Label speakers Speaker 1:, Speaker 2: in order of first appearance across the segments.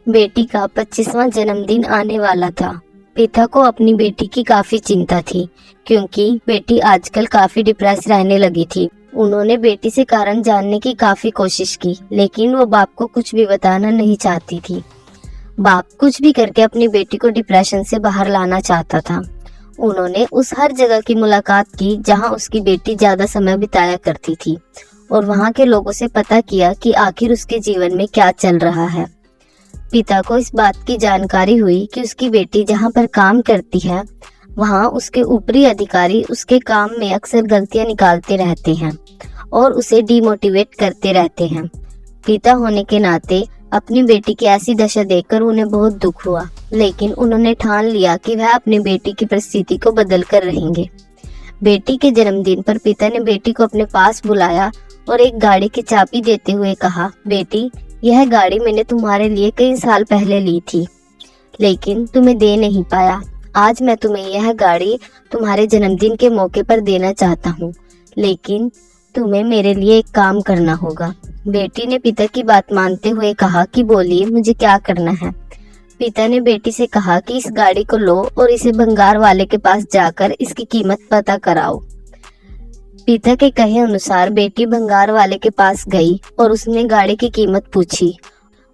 Speaker 1: बेटी का 25वां जन्मदिन आने वाला था। पिता को अपनी बेटी की काफी चिंता थी क्योंकि बेटी आजकल काफी डिप्रेस रहने लगी थी। उन्होंने बेटी से कारण जानने की काफी कोशिश की, लेकिन वो बाप को कुछ भी बताना नहीं चाहती थी। बाप कुछ भी करके अपनी बेटी को डिप्रेशन से बाहर लाना चाहता था। उन्होंने उस हर जगह की मुलाकात की जहां उसकी बेटी ज्यादा समय बिताया करती थी और वहां के लोगों से पता किया कि आखिर उसके जीवन में क्या चल रहा है। पिता को इस बात की जानकारी हुई कि उसकी बेटी जहां पर काम करती है वहां उसके ऊपरी अधिकारी उसके काम में अक्सर गलतियां निकालते रहते हैं और उसे डिमोटिवेट करते रहते हैं। पिता होने के नाते अपनी बेटी की ऐसी दशा देखकर उन्हें बहुत दुख हुआ, लेकिन उन्होंने ठान लिया कि वह अपनी बेटी की परिस्थिति को बदल कर रहेंगे। बेटी के जन्मदिन पर पिता ने बेटी को अपने पास बुलाया और एक गाड़ी की चाबी देते हुए कहा, बेटी, यह गाड़ी मैंने तुम्हारे लिए कई साल पहले ली थी, लेकिन तुम्हें दे नहीं पाया। आज मैं तुम्हें यह गाड़ी तुम्हारे जन्मदिन के मौके पर देना चाहता हूँ, लेकिन तुम्हें मेरे लिए एक काम करना होगा। बेटी ने पिता की बात मानते हुए कहा कि बोलिए, मुझे क्या करना है। पिता ने बेटी से कहा कि इस गाड़ी को लो और इसे भंगार वाले के पास जाकर इसकी कीमत पता कराओ। पिता के कहे अनुसार बेटी भंगार वाले के पास गई और उसने गाड़ी की कीमत पूछी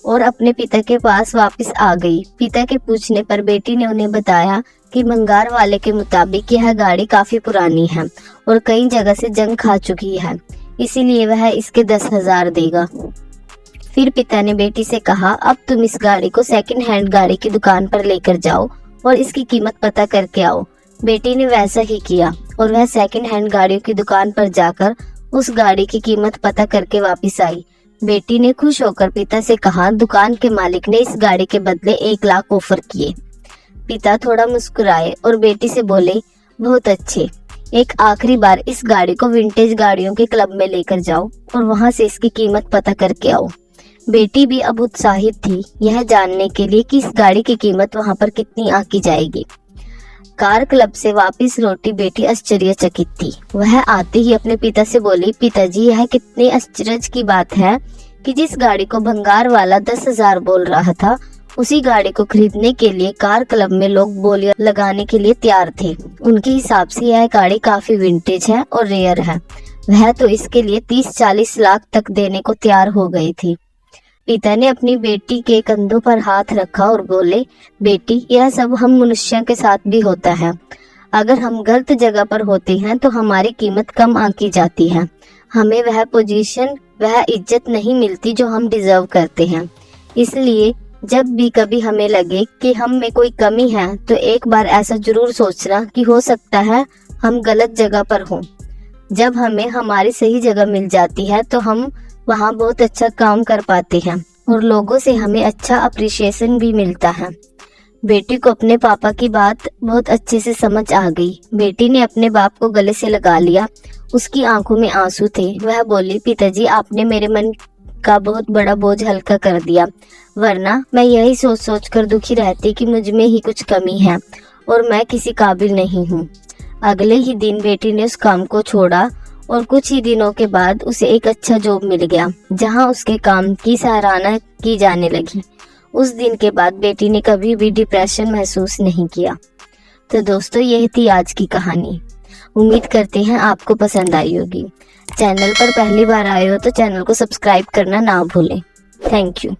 Speaker 1: और अपने पिता के पास वापस आ गई। पिता के पूछने पर बेटी ने उन्हें बताया कि भंगार वाले के मुताबिक यह गाड़ी काफी पुरानी है और कई जगह से जंग खा चुकी है, इसीलिए वह इसके 10,000 देगा। फिर पिता ने बेटी से कहा, अब तुम इस गाड़ी को सेकंड हैंड गाड़ी की दुकान पर लेकर जाओ और इसकी कीमत पता करके आओ। बेटी ने वैसा ही किया और वह सेकंड हैंड गाड़ियों की दुकान पर जाकर उस गाड़ी की कीमत पता करके वापस आई। बेटी ने खुश होकर पिता से कहा, दुकान के मालिक ने इस गाड़ी के बदले 1 लाख ऑफर किए। पिता थोड़ा मुस्कुराए और बेटी से बोले, बहुत अच्छे, एक आखिरी बार इस गाड़ी को विंटेज गाड़ियों के क्लब में लेकर जाओ और वहां से इसकी कीमत पता करके आओ। बेटी भी अब उत्साहित थी यह जानने के लिए कि इस गाड़ी की कीमत वहां पर कितनी आंकी जाएगी। कार क्लब से वापस लौटी बेटी आश्चर्यचकित थी। वह आते ही अपने पिता से बोली, पिताजी, यह कितने आश्चर्य की बात है कि जिस गाड़ी को भंगार वाला 10,000 बोल रहा था, उसी गाड़ी को खरीदने के लिए कार क्लब में लोग बोलियां लगाने के लिए तैयार थे। उनके हिसाब से यह गाड़ी काफी विंटेज है और रेयर है। वह तो इसके लिए 30-40 लाख तक देने को तैयार हो गई थी। पिता ने अपनी बेटी के कंधों पर हाथ रखा और बोले, बेटी, यह सब हम मनुष्यों के साथ भी होता है। अगर हम गलत जगह पर होते हैं तो हमारी कीमत कम आंकी जाती है। हमें वह पोजीशन, वह इज्जत नहीं मिलती जो हम डिजर्व करते हैं। इसलिए जब भी कभी हमें लगे कि हम में कोई कमी है तो एक बार ऐसा जरूर सोचना कि हो सकता है हम गलत जगह पर हों। जब हमें हमारी सही जगह मिल जाती है तो हम वहाँ बहुत अच्छा काम कर पाते हैं और लोगों से हमें अच्छा अप्रिशिएशन भी मिलता है। बेटी को अपने पापा की बात बहुत अच्छे से समझ आ गई। बेटी ने अपने बाप को गले से लगा लिया। उसकी आंखों में आंसू थे। वह बोली, पिताजी, आपने मेरे मन का बहुत बड़ा बोझ हल्का कर दिया, वरना मैं यही सोच सोच कर दुखी रहती कि मुझ में ही कुछ कमी है और मैं किसी काबिल नहीं हूँ। अगले ही दिन बेटी ने उस काम को छोड़ा और कुछ ही दिनों के बाद उसे एक अच्छा जॉब मिल गया जहाँ उसके काम की सराहना की जाने लगी। उस दिन के बाद बेटी ने कभी भी डिप्रेशन महसूस नहीं किया। तो दोस्तों, यह थी आज की कहानी। उम्मीद करते हैं आपको पसंद आई होगी। चैनल पर पहली बार आए हो तो चैनल को सब्सक्राइब करना ना भूलें। Thank you.